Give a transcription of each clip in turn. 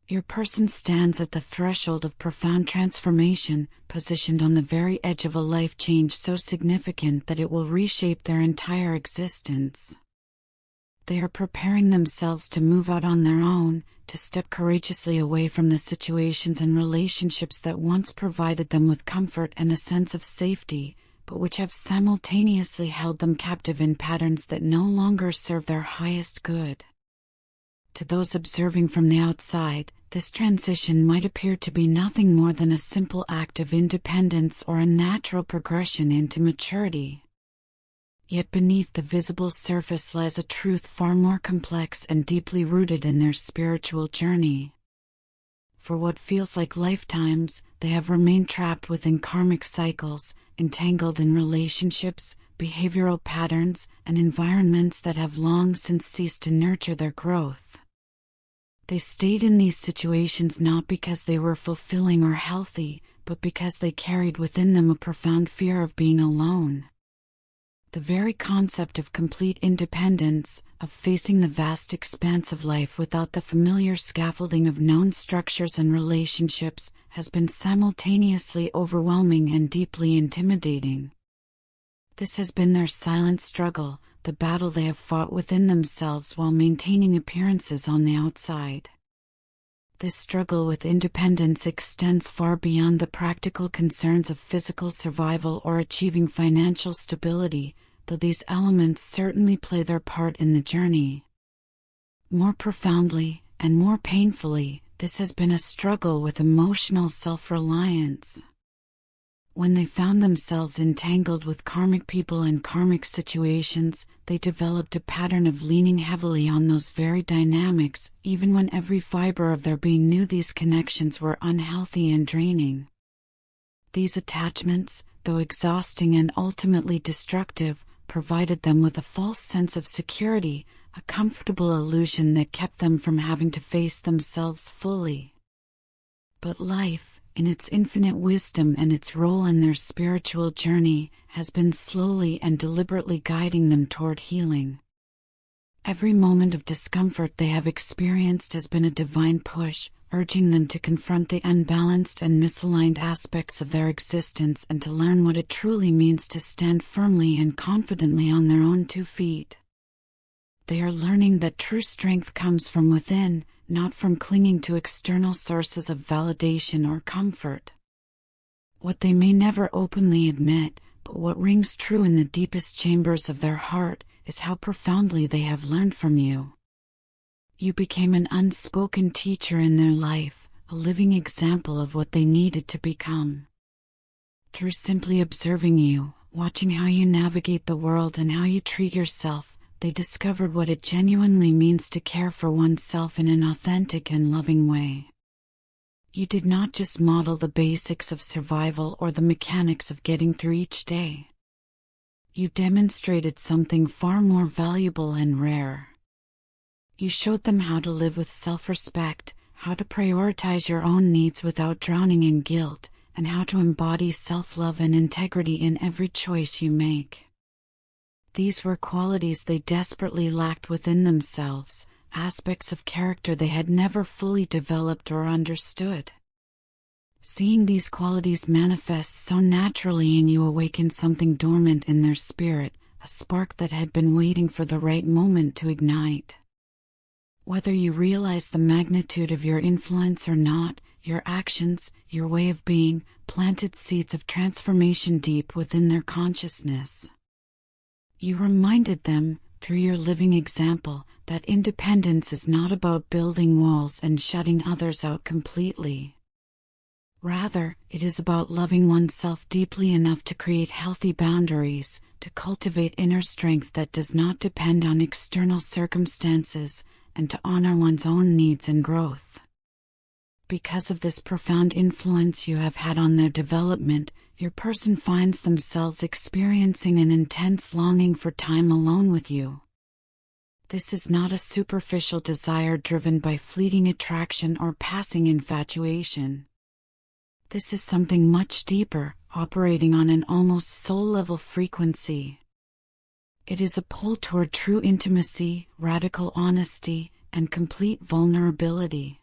Your person stands at the threshold of profound transformation, positioned on the very edge of a life change so significant that it will reshape their entire existence. They are preparing themselves to move out on their own, to step courageously away from the situations and relationships that once provided them with comfort and a sense of safety, but which have simultaneously held them captive in patterns that no longer serve their highest good. To those observing from the outside, this transition might appear to be nothing more than a simple act of independence or a natural progression into maturity. Yet beneath the visible surface lies a truth far more complex and deeply rooted in their spiritual journey. For what feels like lifetimes, they have remained trapped within karmic cycles, entangled in relationships, behavioral patterns, and environments that have long since ceased to nurture their growth. They stayed in these situations not because they were fulfilling or healthy, but because they carried within them a profound fear of being alone. The very concept of complete independence, of facing the vast expanse of life without the familiar scaffolding of known structures and relationships, has been simultaneously overwhelming and deeply intimidating. This has been their silent struggle, the battle they have fought within themselves while maintaining appearances on the outside. This struggle with independence extends far beyond the practical concerns of physical survival or achieving financial stability, though these elements certainly play their part in the journey. More profoundly, and more painfully, this has been a struggle with emotional self-reliance. When they found themselves entangled with karmic people and karmic situations, they developed a pattern of leaning heavily on those very dynamics, even when every fiber of their being knew these connections were unhealthy and draining. These attachments, though exhausting and ultimately destructive, provided them with a false sense of security, a comfortable illusion that kept them from having to face themselves fully. But life, in its infinite wisdom and its role in their spiritual journey, has been slowly and deliberately guiding them toward healing. Every moment of discomfort they have experienced has been a divine push, urging them to confront the unbalanced and misaligned aspects of their existence and to learn what it truly means to stand firmly and confidently on their own 2 feet. They are learning that true strength comes from within, not from clinging to external sources of validation or comfort. What they may never openly admit, but what rings true in the deepest chambers of their heart, is how profoundly they have learned from you. You became an unspoken teacher in their life, a living example of what they needed to become. Through simply observing you, watching how you navigate the world and how you treat yourself, they discovered what it genuinely means to care for oneself in an authentic and loving way. You did not just model the basics of survival or the mechanics of getting through each day. You demonstrated something far more valuable and rare. You showed them how to live with self-respect, how to prioritize your own needs without drowning in guilt, and how to embody self-love and integrity in every choice you make. These were qualities they desperately lacked within themselves, aspects of character they had never fully developed or understood. Seeing these qualities manifest so naturally in you awakened something dormant in their spirit, a spark that had been waiting for the right moment to ignite. Whether you realize the magnitude of your influence or not, your actions, your way of being, planted seeds of transformation deep within their consciousness. You reminded them, through your living example, that independence is not about building walls and shutting others out completely. Rather, it is about loving oneself deeply enough to create healthy boundaries, to cultivate inner strength that does not depend on external circumstances, and to honor one's own needs and growth. Because of this profound influence you have had on their development, your person finds themselves experiencing an intense longing for time alone with you. This is not a superficial desire driven by fleeting attraction or passing infatuation. This is something much deeper, operating on an almost soul-level frequency. It is a pull toward true intimacy, radical honesty, and complete vulnerability.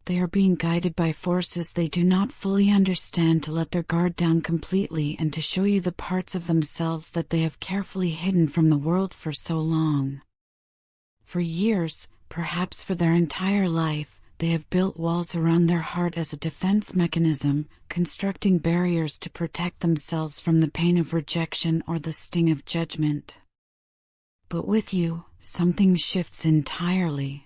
They are being guided by forces they do not fully understand to let their guard down completely and to show you the parts of themselves that they have carefully hidden from the world for so long. For years, perhaps for their entire life, they have built walls around their heart as a defense mechanism, constructing barriers to protect themselves from the pain of rejection or the sting of judgment. But with you, something shifts entirely.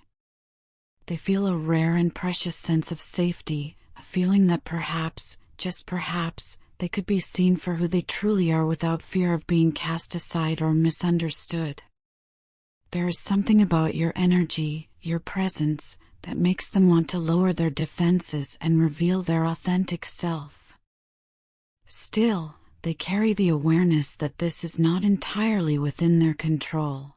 They feel a rare and precious sense of safety, a feeling that perhaps, just perhaps, they could be seen for who they truly are without fear of being cast aside or misunderstood. There is something about your energy, your presence, that makes them want to lower their defenses and reveal their authentic self. Still, they carry the awareness that this is not entirely within their control.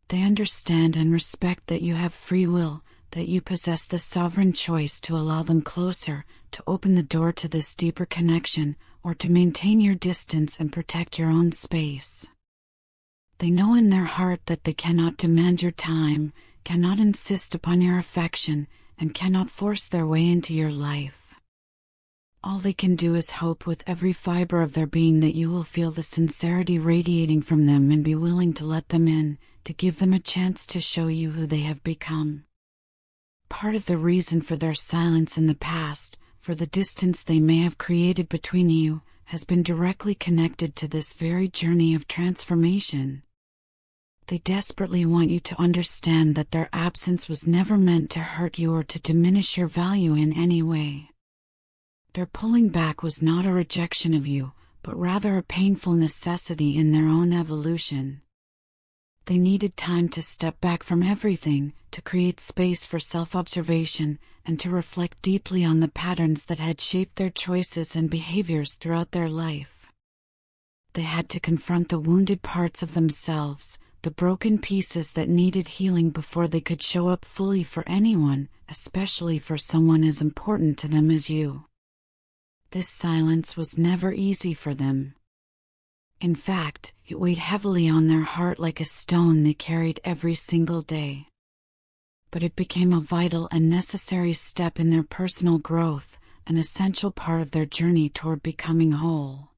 They understand and respect that you have free will, that you possess the sovereign choice to allow them closer, to open the door to this deeper connection, or to maintain your distance and protect your own space. They know in their heart that they cannot demand your time, cannot insist upon your affection, and cannot force their way into your life. All they can do is hope with every fiber of their being that you will feel the sincerity radiating from them and be willing to let them in, to give them a chance to show you who they have become. Part of the reason for their silence in the past, for the distance they may have created between you, has been directly connected to this very journey of transformation. They desperately want you to understand that their absence was never meant to hurt you or to diminish your value in any way. Their pulling back was not a rejection of you, but rather a painful necessity in their own evolution. They needed time to step back from everything, to create space for self-observation, and to reflect deeply on the patterns that had shaped their choices and behaviors throughout their life. They had to confront the wounded parts of themselves, the broken pieces that needed healing before they could show up fully for anyone, especially for someone as important to them as you. This silence was never easy for them. In fact, it weighed heavily on their heart like a stone they carried every single day. But it became a vital and necessary step in their personal growth, an essential part of their journey toward becoming whole.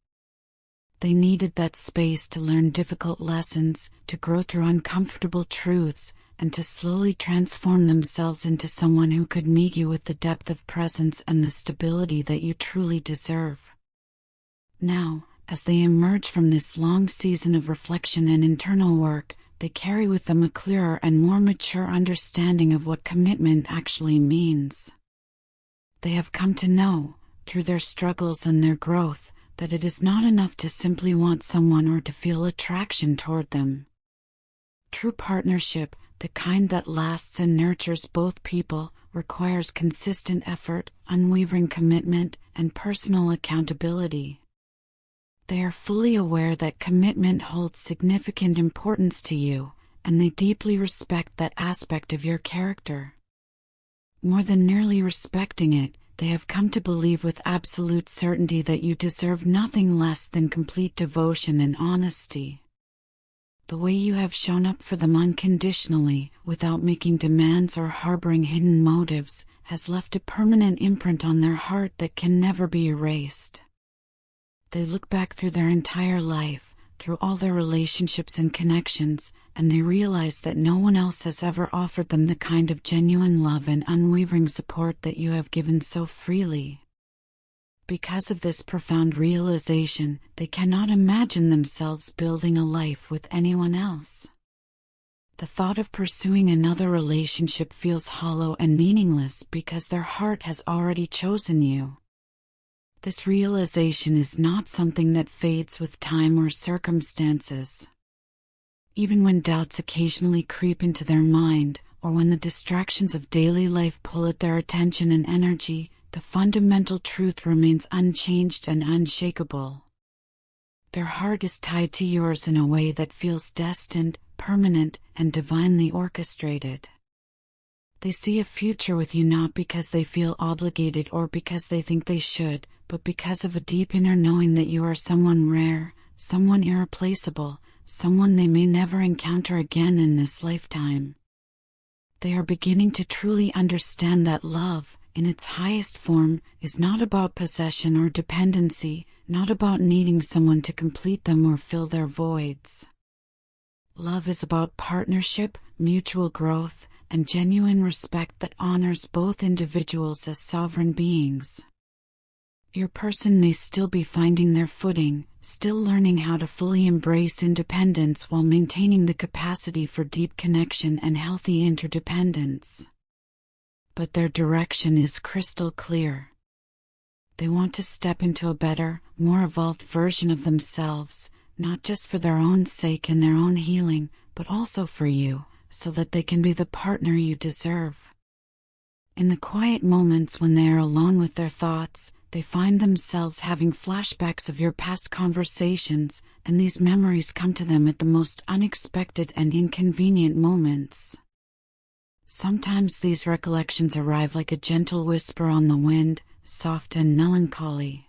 They needed that space to learn difficult lessons, to grow through uncomfortable truths, and to slowly transform themselves into someone who could meet you with the depth of presence and the stability that you truly deserve. Now, as they emerge from this long season of reflection and internal work, they carry with them a clearer and more mature understanding of what commitment actually means. They have come to know, through their struggles and their growth, that it is not enough to simply want someone or to feel attraction toward them. True partnership, the kind that lasts and nurtures both people, requires consistent effort, unwavering commitment, and personal accountability. They are fully aware that commitment holds significant importance to you, and they deeply respect that aspect of your character. More than merely respecting it, they have come to believe with absolute certainty that you deserve nothing less than complete devotion and honesty. The way you have shown up for them unconditionally, without making demands or harboring hidden motives, has left a permanent imprint on their heart that can never be erased. They look back through their entire life, through all their relationships and connections, and they realize that no one else has ever offered them the kind of genuine love and unwavering support that you have given so freely. Because of this profound realization, they cannot imagine themselves building a life with anyone else. The thought of pursuing another relationship feels hollow and meaningless because their heart has already chosen you. This realization is not something that fades with time or circumstances. Even when doubts occasionally creep into their mind, or when the distractions of daily life pull at their attention and energy, the fundamental truth remains unchanged and unshakable. Their heart is tied to yours in a way that feels destined, permanent, and divinely orchestrated. They see a future with you not because they feel obligated or because they think they should, but because of a deep inner knowing that you are someone rare, someone irreplaceable, someone they may never encounter again in this lifetime. They are beginning to truly understand that love, in its highest form, is not about possession or dependency, not about needing someone to complete them or fill their voids. Love is about partnership, mutual growth, and genuine respect that honors both individuals as sovereign beings. Your person may still be finding their footing, still learning how to fully embrace independence while maintaining the capacity for deep connection and healthy interdependence. But their direction is crystal clear. They want to step into a better, more evolved version of themselves, not just for their own sake and their own healing, but also for you, so that they can be the partner you deserve. In the quiet moments when they are alone with their thoughts, they find themselves having flashbacks of your past conversations, and these memories come to them at the most unexpected and inconvenient moments. Sometimes these recollections arrive like a gentle whisper on the wind, soft and melancholy.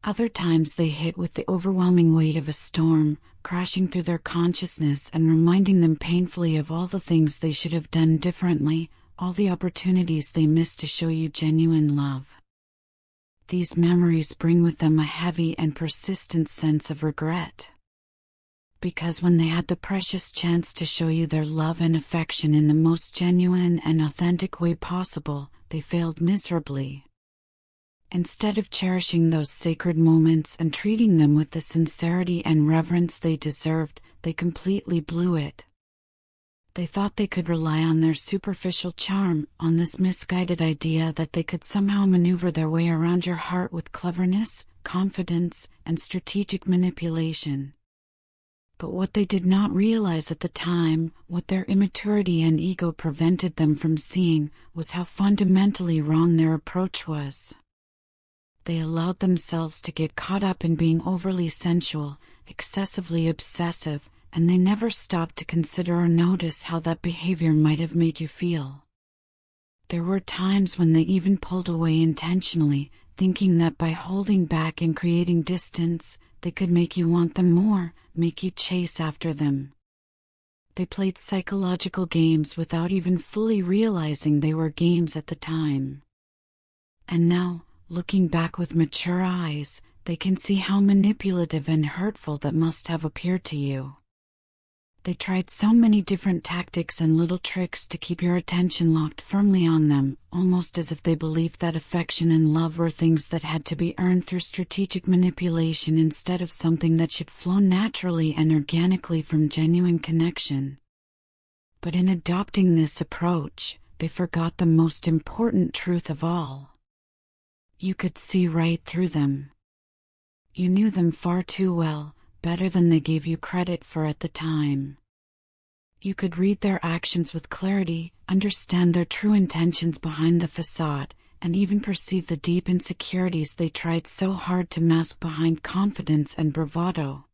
Other times they hit with the overwhelming weight of a storm, crashing through their consciousness and reminding them painfully of all the things they should have done differently, all the opportunities they missed to show you genuine love. These memories bring with them a heavy and persistent sense of regret. Because when they had the precious chance to show you their love and affection in the most genuine and authentic way possible, they failed miserably. Instead of cherishing those sacred moments and treating them with the sincerity and reverence they deserved, they completely blew it. They thought they could rely on their superficial charm, on this misguided idea that they could somehow maneuver their way around your heart with cleverness, confidence, and strategic manipulation. But what they did not realize at the time, what their immaturity and ego prevented them from seeing, was how fundamentally wrong their approach was. They allowed themselves to get caught up in being overly sensual, excessively obsessive, and they never stopped to consider or notice how that behavior might have made you feel. There were times when they even pulled away intentionally, thinking that by holding back and creating distance, they could make you want them more, make you chase after them. They played psychological games without even fully realizing they were games at the time. And now, looking back with mature eyes, they can see how manipulative and hurtful that must have appeared to you. They tried so many different tactics and little tricks to keep your attention locked firmly on them, almost as if they believed that affection and love were things that had to be earned through strategic manipulation instead of something that should flow naturally and organically from genuine connection. But in adopting this approach, they forgot the most important truth of all. You could see right through them. You knew them far too well, better than they gave you credit for at the time. You could read their actions with clarity, understand their true intentions behind the facade, and even perceive the deep insecurities they tried so hard to mask behind confidence and bravado.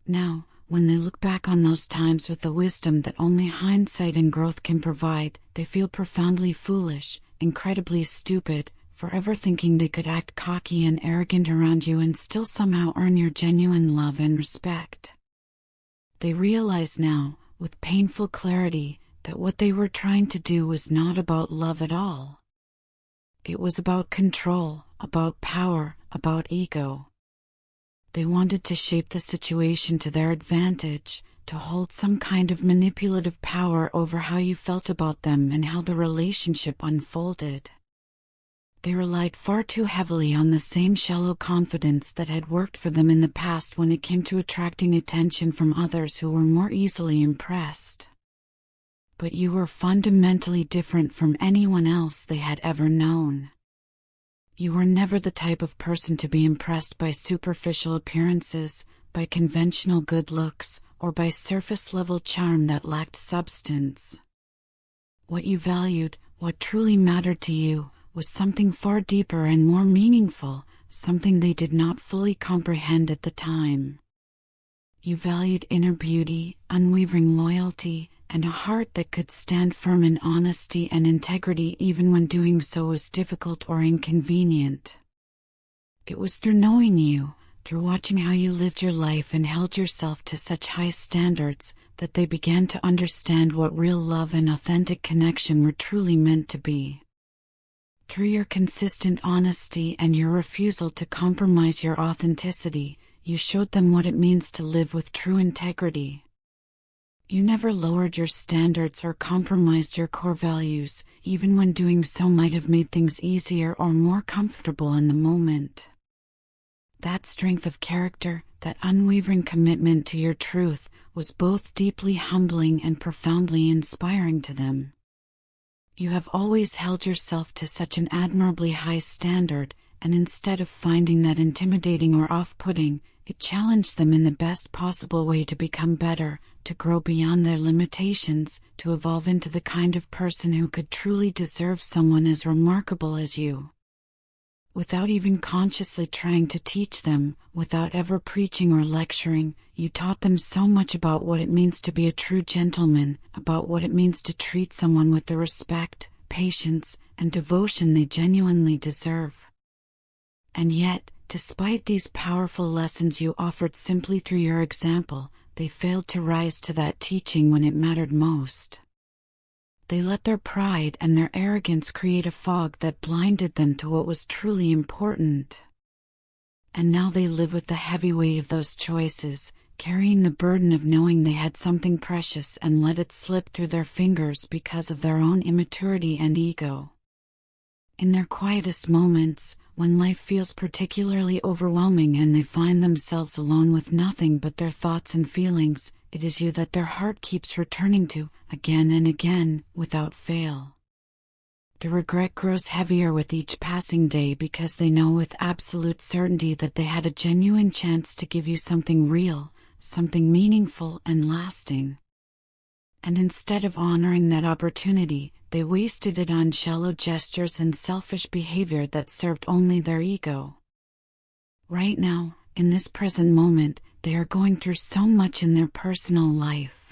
Now, when they look back on those times with the wisdom that only hindsight and growth can provide, they feel profoundly foolish, incredibly stupid, forever thinking they could act cocky and arrogant around you and still somehow earn your genuine love and respect. They realize now, with painful clarity, that what they were trying to do was not about love at all. It was about control, about power, about ego. They wanted to shape the situation to their advantage, to hold some kind of manipulative power over how you felt about them and how the relationship unfolded. They relied far too heavily on the same shallow confidence that had worked for them in the past when it came to attracting attention from others who were more easily impressed. But you were fundamentally different from anyone else they had ever known. You were never the type of person to be impressed by superficial appearances, by conventional good looks, or by surface-level charm that lacked substance. What you valued, what truly mattered to you, was something far deeper and more meaningful, something they did not fully comprehend at the time. You valued inner beauty, unwavering loyalty, and a heart that could stand firm in honesty and integrity even when doing so was difficult or inconvenient. It was through knowing you, through watching how you lived your life and held yourself to such high standards that they began to understand what real love and authentic connection were truly meant to be. Through your consistent honesty and your refusal to compromise your authenticity, you showed them what it means to live with true integrity. You never lowered your standards or compromised your core values, even when doing so might have made things easier or more comfortable in the moment. That strength of character, that unwavering commitment to your truth, was both deeply humbling and profoundly inspiring to them. You have always held yourself to such an admirably high standard, and instead of finding that intimidating or off-putting, it challenged them in the best possible way to become better, to grow beyond their limitations, to evolve into the kind of person who could truly deserve someone as remarkable as you. Without even consciously trying to teach them, without ever preaching or lecturing, you taught them so much about what it means to be a true gentleman, about what it means to treat someone with the respect, patience, and devotion they genuinely deserve. And yet, despite these powerful lessons you offered simply through your example, they failed to rise to that teaching when it mattered most. They let their pride and their arrogance create a fog that blinded them to what was truly important. And now they live with the heavy weight of those choices, carrying the burden of knowing they had something precious and let it slip through their fingers because of their own immaturity and ego. In their quietest moments, when life feels particularly overwhelming and they find themselves alone with nothing but their thoughts and feelings, it is you that their heart keeps returning to, again and again, without fail. The regret grows heavier with each passing day because they know with absolute certainty that they had a genuine chance to give you something real, something meaningful and lasting. And instead of honoring that opportunity, they wasted it on shallow gestures and selfish behavior that served only their ego. Right now, in this present moment, they are going through so much in their personal life.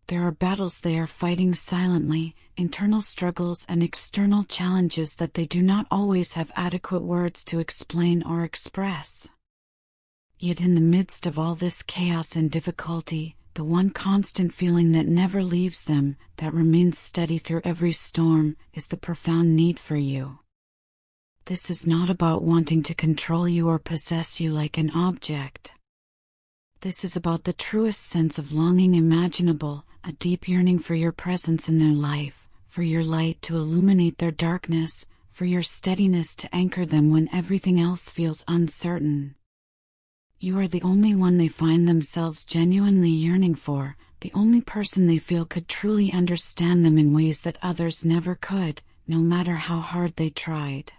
There are battles they are fighting silently, internal struggles and external challenges that they do not always have adequate words to explain or express. Yet in the midst of all this chaos and difficulty, the one constant feeling that never leaves them, that remains steady through every storm, is the profound need for you. This is not about wanting to control you or possess you like an object. This is about the truest sense of longing imaginable, a deep yearning for your presence in their life, for your light to illuminate their darkness, for your steadiness to anchor them when everything else feels uncertain. You are the only one they find themselves genuinely yearning for, the only person they feel could truly understand them in ways that others never could, no matter how hard they tried.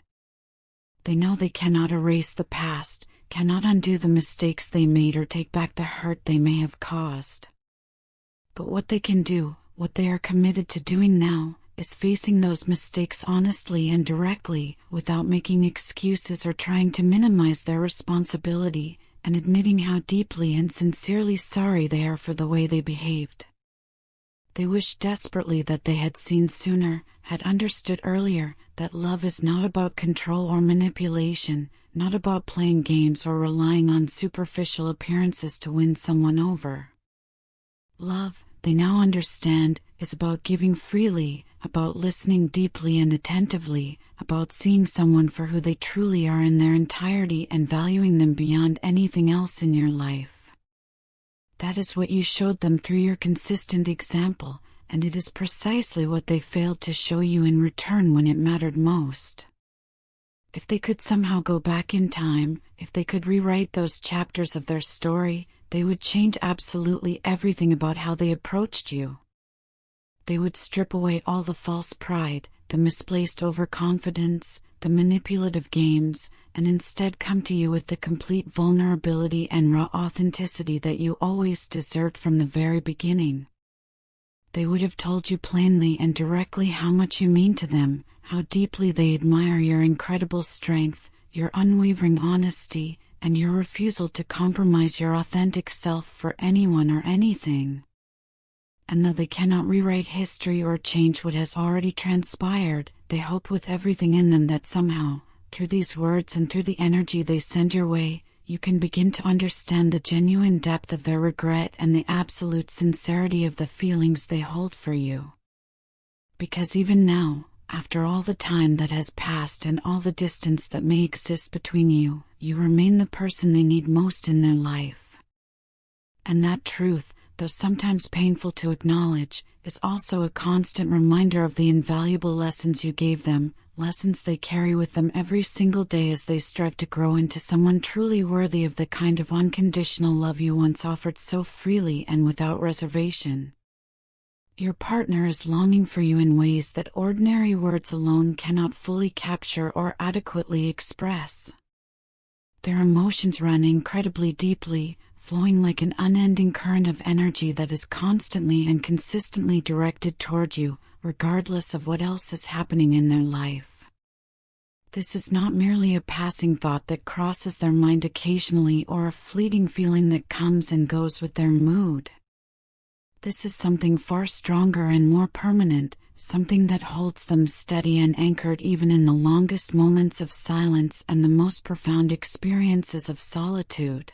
They know they cannot erase the past, cannot undo the mistakes they made or take back the hurt they may have caused. But what they can do, what they are committed to doing now, is facing those mistakes honestly and directly, without making excuses or trying to minimize their responsibility, and admitting how deeply and sincerely sorry they are for the way they behaved. They wish desperately that they had seen sooner, had understood earlier, that love is not about control or manipulation, not about playing games or relying on superficial appearances to win someone over. Love, they now understand, is about giving freely, about listening deeply and attentively, about seeing someone for who they truly are in their entirety and valuing them beyond anything else in your life. That is what you showed them through your consistent example, and it is precisely what they failed to show you in return when it mattered most. If they could somehow go back in time, if they could rewrite those chapters of their story, they would change absolutely everything about how they approached you. They would strip away all the false pride, the misplaced overconfidence, the manipulative games, and instead come to you with the complete vulnerability and raw authenticity that you always deserved from the very beginning. They would have told you plainly and directly how much you mean to them, how deeply they admire your incredible strength, your unwavering honesty, and your refusal to compromise your authentic self for anyone or anything. And though they cannot rewrite history or change what has already transpired, they hope with everything in them that somehow, through these words and through the energy they send your way, you can begin to understand the genuine depth of their regret and the absolute sincerity of the feelings they hold for you. Because even now, after all the time that has passed and all the distance that may exist between you, you remain the person they need most in their life. And that truth, though sometimes painful to acknowledge, is also a constant reminder of the invaluable lessons you gave them, lessons they carry with them every single day as they strive to grow into someone truly worthy of the kind of unconditional love you once offered so freely and without reservation. Your partner is longing for you in ways that ordinary words alone cannot fully capture or adequately express. Their emotions run incredibly deeply, flowing like an unending current of energy that is constantly and consistently directed toward you, regardless of what else is happening in their life. This is not merely a passing thought that crosses their mind occasionally or a fleeting feeling that comes and goes with their mood. This is something far stronger and more permanent, something that holds them steady and anchored even in the longest moments of silence and the most profound experiences of solitude.